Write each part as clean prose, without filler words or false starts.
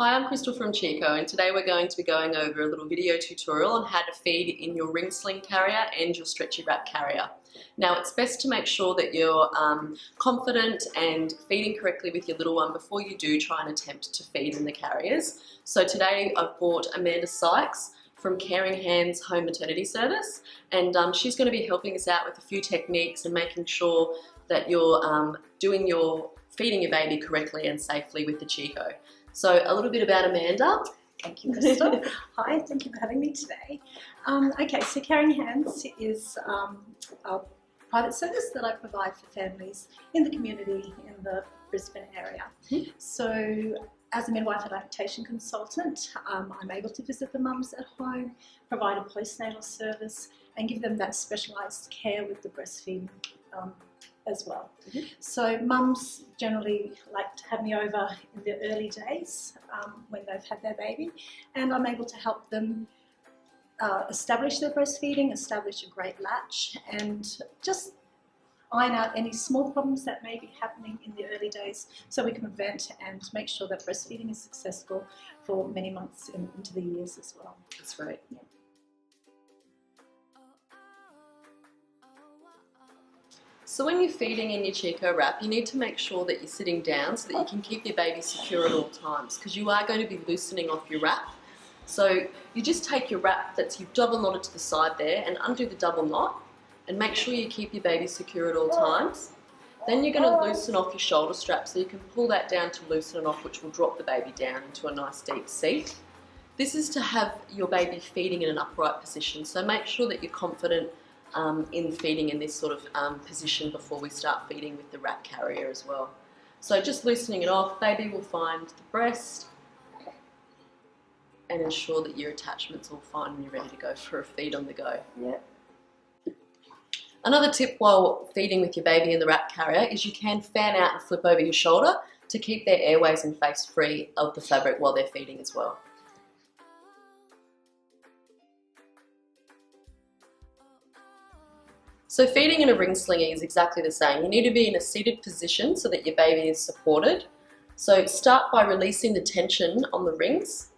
Hi, I'm Krystal from Chekoh, and today we're going to be going over a little video tutorial on how to feed in your ring sling carrier and your stretchy wrap carrier. Now, it's best to make sure that you're confident and feeding correctly with your little one before you do try and attempt to feed in the carriers. So today I've brought Amanda Sykes from Caring Hands Home Maternity Service, and she's going to be helping us out with a few techniques and making sure that you're feeding your baby correctly and safely with the Chekoh. So a little bit about Amanda. Thank you, Krystal. Hi, thank you for having me today. Okay, so Caring Hands is a private service that I provide for families in the community in the Brisbane area. So as a midwife and lactation consultant, I'm able to visit the mums at home, provide a postnatal service and give them that specialised care with the breastfeeding as well. So mums generally like to have me over in the early days when they've had their baby, and I'm able to help them establish their breastfeeding, establish a great latch, and just iron out any small problems that may be happening in the early days so we can prevent and make sure that breastfeeding is successful for many months into the years as well. That's right. Yeah. So when you're feeding in your Chekoh wrap, you need to make sure that you're sitting down so that you can keep your baby secure at all times, because you are going to be loosening off your wrap. So you just take your wrap you've double knotted to the side there and undo the double knot and make sure you keep your baby secure at all times. Then you're going to loosen off your shoulder strap, so you can pull that down to loosen it off, which will drop the baby down into a nice deep seat. This is to have your baby feeding in an upright position, so make sure that you're confident in feeding in this sort of position before we start feeding with the wrap carrier as well. So just loosening it off, baby will find the breast and ensure that your attachment's all fine and you're ready to go for a feed on the go. Yeah. Another tip while feeding with your baby in the wrap carrier is you can fan out and flip over your shoulder to keep their airways and face free of the fabric while they're feeding as well. So feeding in a ring slingy is exactly the same. You need to be in a seated position so that your baby is supported. So start by releasing the tension on the rings,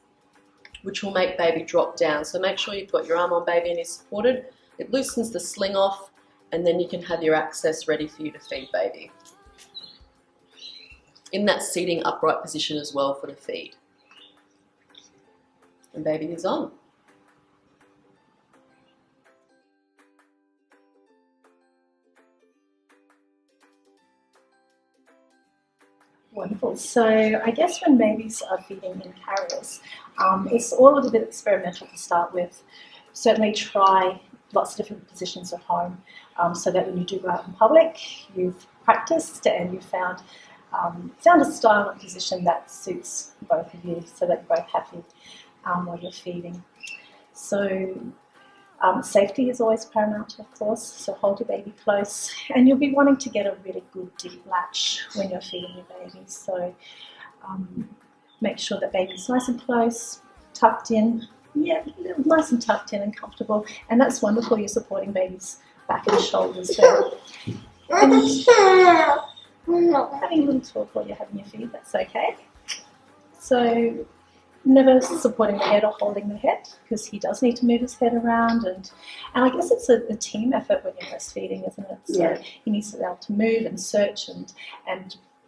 which will make baby drop down. So make sure you've got your arm on baby and he's supported. It loosens the sling off, and then you can have your access ready for you to feed baby. In that seating upright position as well for the feed. And baby is on. Wonderful. So I guess when babies are feeding in carriers, it's all a little bit experimental to start with. Certainly try lots of different positions at home so that when you do go out in public, you've practiced and you've found a style and position that suits both of you so that you're both happy while you're feeding. So safety is always paramount, of course, so hold your baby close, and you'll be wanting to get a really good deep latch when you're feeding your baby. So make sure that baby's nice and close, tucked in, yeah, nice and tucked in and comfortable, and that's wonderful. You're supporting baby's back and shoulders there. And having a little talk while you're having your feed, that's okay. So never supporting the head or holding the head, because he does need to move his head around, and I guess it's a team effort when you're breastfeeding, isn't it? So yeah. He needs to be able to move and search and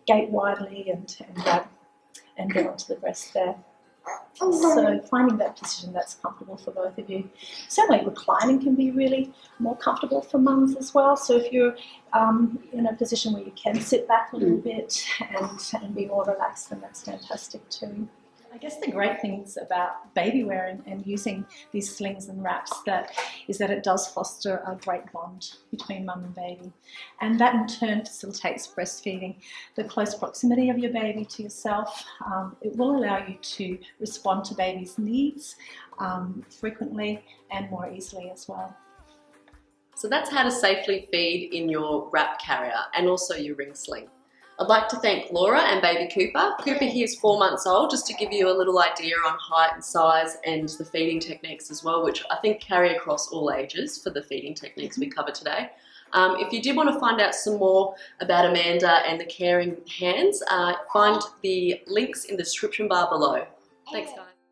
gate widely and grab and get onto the breast there. So finding that position that's comfortable for both of you. Certainly reclining can be really more comfortable for mums as well. So if you're in a position where you can sit back a little bit and be more relaxed, then that's fantastic too. I guess the great things about baby wear and using these slings and wraps is that it does foster a great bond between mum and baby, and that in turn facilitates breastfeeding. The close proximity of your baby to yourself, it will allow you to respond to baby's needs frequently and more easily as well. So that's how to safely feed in your wrap carrier and also your ring sling. I'd like to thank Laura and baby Cooper. Cooper here is 4 months old, just to give you a little idea on height and size and the feeding techniques as well, which I think carry across all ages for the feeding techniques we cover today. If you did want to find out some more about Amanda and the Caring Hands, find the links in the description bar below. Thanks, guys.